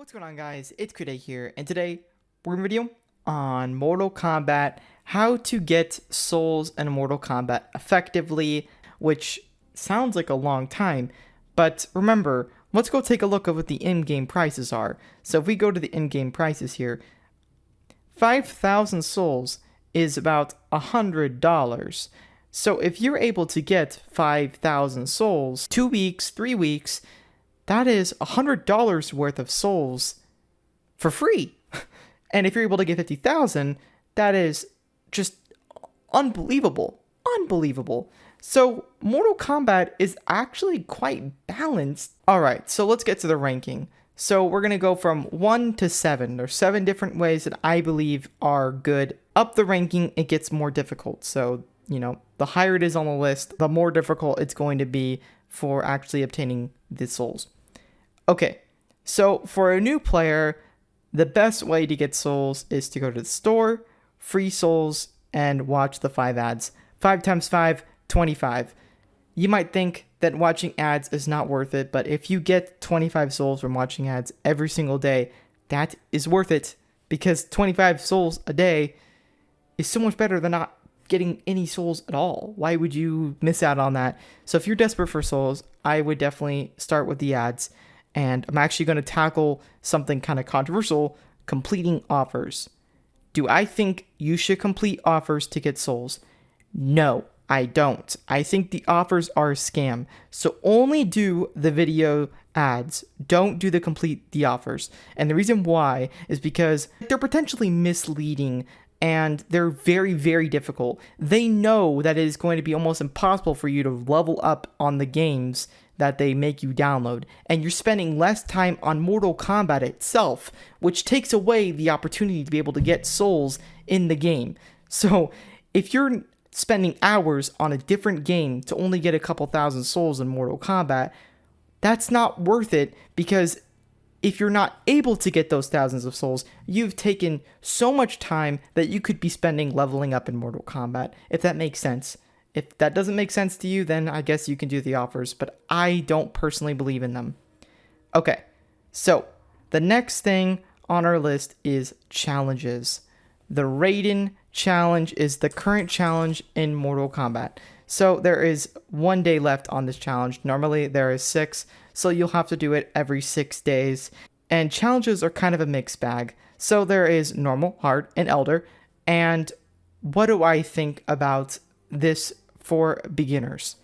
What's going on, guys? It's Kuday here, and today we're in a video on Mortal Kombat, how to get souls in Mortal Kombat effectively, which sounds like a long time, but remember, let's go take a look at what the in-game prices are. So if we go to the in-game prices here, 5,000 souls is about $100. So if you're able to get 5,000 souls, 2 weeks, 3 weeks, that is $100 worth of souls for free. And if you're able to get 50,000, that is just unbelievable. Unbelievable. So Mortal Kombat is actually quite balanced. All right, so let's get to the ranking. So we're going to go from 1 to 7. There's 7 different ways that I believe are good. Up the ranking, it gets more difficult. So, the higher it is on the list, the more difficult it's going to be for actually obtaining the souls. Okay, so for a new player, the best way to get souls is to go to the store, free souls, and watch the 5 ads. 5 times 5, 25. You might think that watching ads is not worth it, but if you get 25 souls from watching ads every single day, that is worth it, because 25 souls a day is so much better than not getting any souls at all. Why would you miss out on that? So if you're desperate for souls, I would definitely start with the ads. And I'm actually going to tackle something kind of controversial, completing offers. Do I think you should complete offers to get souls? No, I don't. I think the offers are a scam. So only do the video ads. Don't do the offers. And the reason why is because they're potentially misleading and they're very, very difficult. They know that it is going to be almost impossible for you to level up on the games that they make you download, and you're spending less time on Mortal Kombat itself, which takes away the opportunity to be able to get souls in the game. So if you're spending hours on a different game to only get a couple thousand souls in Mortal Kombat, that's not worth it, because if you're not able to get those thousands of souls, you've taken so much time that you could be spending leveling up in Mortal Kombat, if that makes sense. If that doesn't make sense to you, then I guess you can do the offers, but I don't personally believe in them. Okay, so the next thing on our list is challenges. The Raiden challenge is the current challenge in Mortal Kombat. So there is 1 day left on this challenge. Normally there is 6, so you'll have to do it every 6 days. And challenges are kind of a mixed bag. So there is normal, hard, and elder. And what do I think about this for beginners?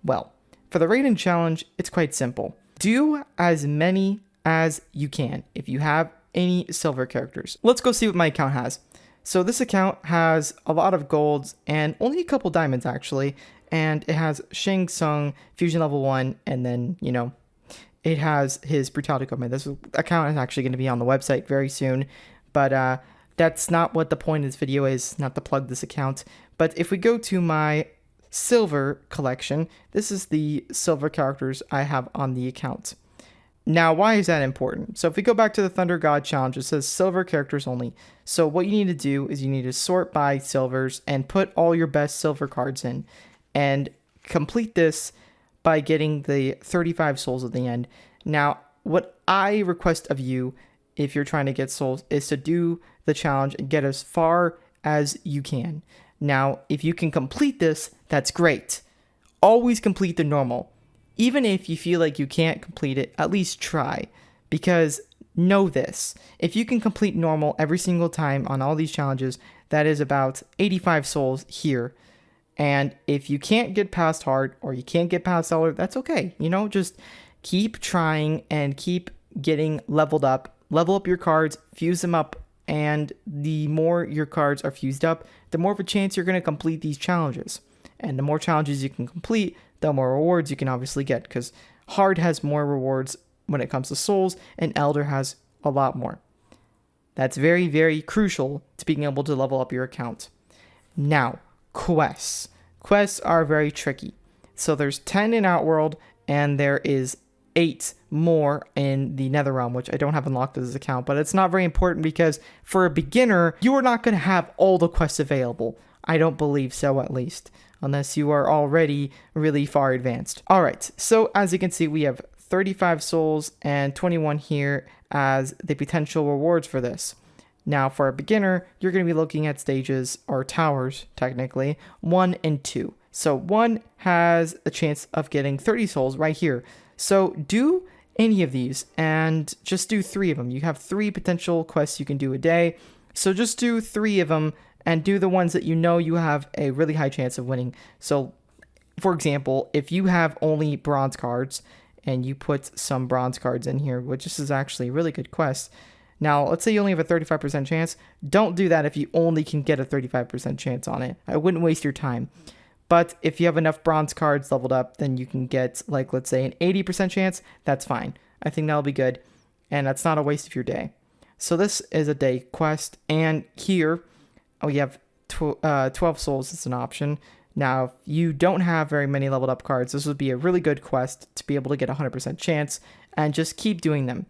Well, for the Raiden challenge, it's quite simple. Do as many as you can if you have any silver characters. Let's go see what my account has. So this account has a lot of golds and only a couple diamonds actually, and it has Shang Tsung, Fusion level 1, and then, it has his Brutality equipment. This account is actually going to be on the website very soon, but that's not what the point of this video is, not to plug this account. But if we go to my silver collection, this is the silver characters I have on the account. Now, why is that important? So if we go back to the Thunder God challenge, it says silver characters only. So what you need to do is you need to sort by silvers and put all your best silver cards in, and complete this by getting the 35 souls at the end. Now, what I request of you, if you're trying to get souls, is to do the challenge and get as far as you can. Now, if you can complete this, that's great. Always complete the normal. Even if you feel like you can't complete it, at least try. Because know this, if you can complete normal every single time on all these challenges, that is about 85 souls here. And if you can't get past hard or you can't get past elder, that's okay. Just keep trying and keep getting leveled up. Level up your cards, fuse them up. And the more your cards are fused up, the more of a chance you're going to complete these challenges. And the more challenges you can complete, the more rewards you can obviously get, because hard has more rewards when it comes to souls, and elder has a lot more. That's very, very crucial to being able to level up your account. Now, quests. Quests are very tricky. So there's 10 in Outworld, and there is 8 more in the Netherrealm, which I don't have unlocked as this account, but it's not very important because for a beginner, you are not going to have all the quests available. I don't believe so, at least, unless you are already really far advanced. All right, so as you can see, we have 35 souls and 21 here as the potential rewards for this. Now, for a beginner, you're going to be looking at stages, or towers, technically, 1 and 2. So 1 has a chance of getting 30 souls right here. So do any of these, and just do 3 of them. You have 3 potential quests you can do a day. So just do 3 of them, and do the ones that you know you have a really high chance of winning. So, for example, if you have only bronze cards, and you put some bronze cards in here, which this is actually a really good quest. Now, let's say you only have a 35% chance. Don't do that if you only can get a 35% chance on it. I wouldn't waste your time. But if you have enough bronze cards leveled up, then you can get, like, let's say an 80% chance. That's fine. I think that'll be good. And that's not a waste of your day. So this is a day quest. And here, we have 12 souls as an option. Now, if you don't have very many leveled up cards, this would be a really good quest to be able to get a 100% chance. And just keep doing them.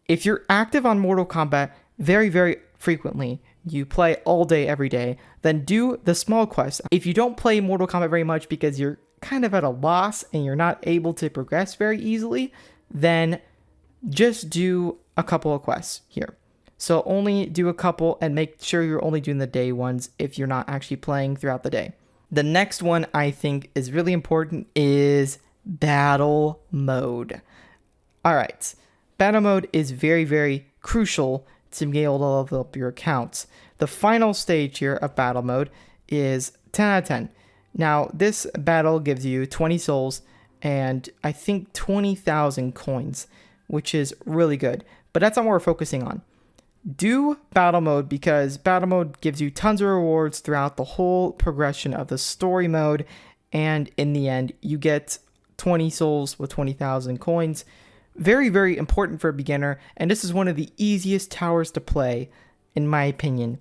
If you're active on Mortal Kombat very, very frequently, you play all day, every day, then do the small quest. If you don't play Mortal Kombat very much because you're kind of at a loss and you're not able to progress very easily, then just do a couple of quests here. So only do a couple and make sure you're only doing the day ones if you're not actually playing throughout the day. The next one I think is really important is battle mode. All right. Battle mode is very, very crucial to be able to level up your accounts. The final stage here of battle mode is 10 out of 10. Now, this battle gives you 20 souls and I think 20,000 coins, which is really good. But that's not what we're focusing on. Do battle mode because battle mode gives you tons of rewards throughout the whole progression of the story mode. And in the end, you get 20 souls with 20,000 coins. Very, very important for a beginner, and this is one of the easiest towers to play, in my opinion.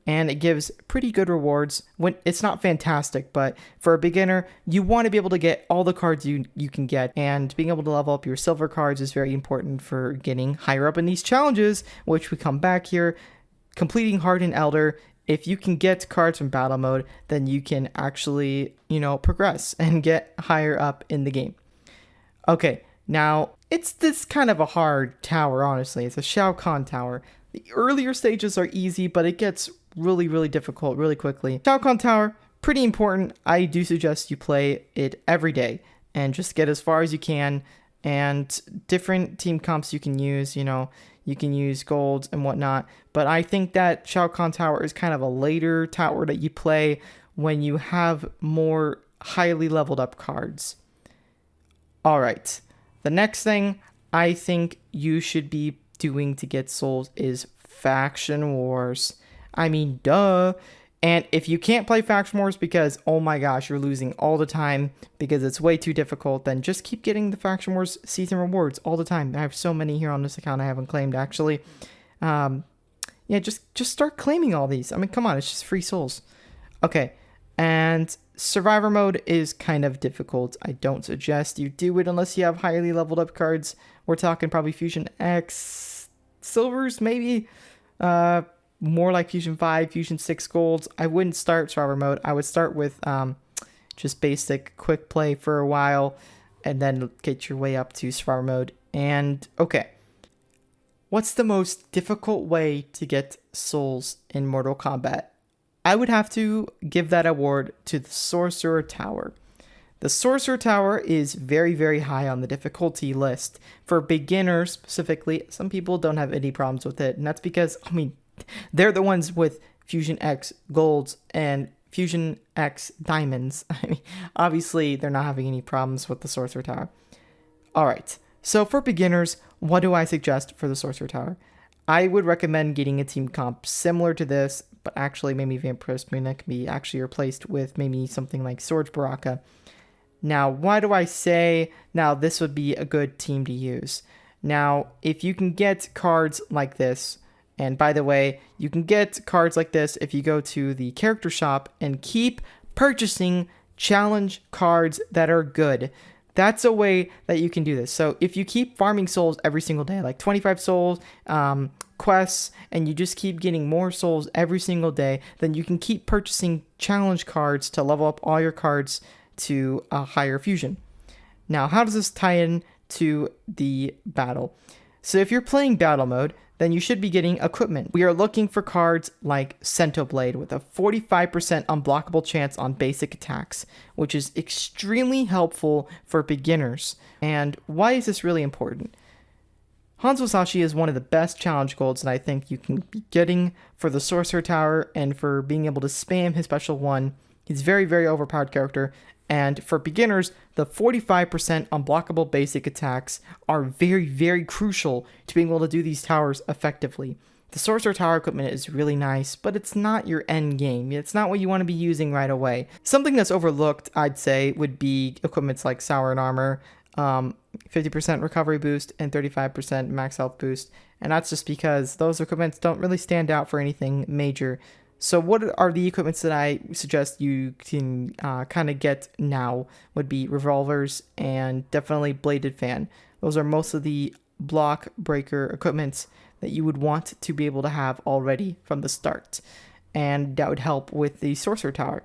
And it gives pretty good rewards. When it's not fantastic, but for a beginner, you want to be able to get all the cards you can get, and being able to level up your silver cards is very important for getting higher up in these challenges, which we come back here. Completing Hardened Elder, if you can get cards from battle mode, then you can actually, progress and get higher up in the game. Okay. Now, it's this kind of a hard tower, honestly. It's a Shao Kahn tower. The earlier stages are easy, but it gets really, really difficult really quickly. Shao Kahn tower, pretty important. I do suggest you play it every day and just get as far as you can. And different team comps you can use, you can use golds and whatnot. But I think that Shao Kahn tower is kind of a later tower that you play when you have more highly leveled up cards. All right. The next thing I think you should be doing to get souls is Faction Wars. I mean, duh. And if you can't play Faction Wars because, oh my gosh, you're losing all the time because it's way too difficult, then just keep getting the Faction Wars season rewards all the time. I have so many here on this account I haven't claimed, actually. Just start claiming all these. I mean, come on, it's just free souls. Okay, and Survivor mode is kind of difficult. I don't suggest you do it unless you have highly leveled up cards. We're talking probably Fusion X silvers, maybe. More like Fusion 5, Fusion 6 golds. I wouldn't start Survivor mode. I would start with just basic quick play for a while and then get your way up to Survivor mode. And okay, what's the most difficult way to get souls in Mortal Kombat? I would have to give that award to the Sorcerer Tower. The Sorcerer Tower is very, very high on the difficulty list. For beginners specifically, some people don't have any problems with it. And that's because, they're the ones with Fusion X Golds and Fusion X Diamonds. Obviously, they're not having any problems with the Sorcerer Tower. All right. So for beginners, what do I suggest for the Sorcerer Tower? I would recommend getting a team comp similar to this, but actually maybe Vampirus Muna can be actually replaced with maybe something like Swords Baraka. Now, why do I say now this would be a good team to use? Now, if you can get cards like this, and by the way, you can get cards like this if you go to the character shop and keep purchasing challenge cards that are good. That's a way that you can do this. So if you keep farming souls every single day, like 25 souls, quests, and you just keep getting more souls every single day, then you can keep purchasing challenge cards to level up all your cards to a higher fusion. Now, how does this tie in to the battle? So if you're playing battle mode, then you should be getting equipment. We are looking for cards like Cento Blade with a 45% unblockable chance on basic attacks, which is extremely helpful for beginners. And why is this really important? Hanzo Sashi is one of the best challenge golds that I think you can be getting for the Sorcerer Tower and for being able to spam his special one. He's very, very overpowered character. And for beginners, the 45% unblockable basic attacks are very, very crucial to being able to do these towers effectively. The Sorcerer Tower equipment is really nice, but it's not your end game. It's not what you want to be using right away. Something that's overlooked, I'd say, would be equipments like Sour and Armor, 50% recovery boost, and 35% max health boost. And that's just because those equipments don't really stand out for anything major. So what are the equipments that I suggest you can kind of get now would be revolvers and definitely bladed fan. Those are most of the block breaker equipments that you would want to be able to have already from the start. And that would help with the Sorcerer Tower.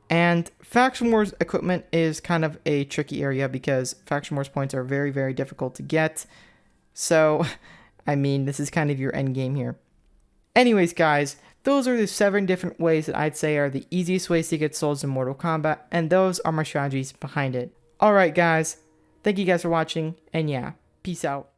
And Faction Wars equipment is kind of a tricky area because Faction Wars points are very, very difficult to get. So, I mean, this is kind of your end game here. Anyways, guys, those are the 7 different ways that I'd say are the easiest ways to get souls in Mortal Kombat, and those are my strategies behind it. Alright guys, thank you guys for watching, and yeah, peace out.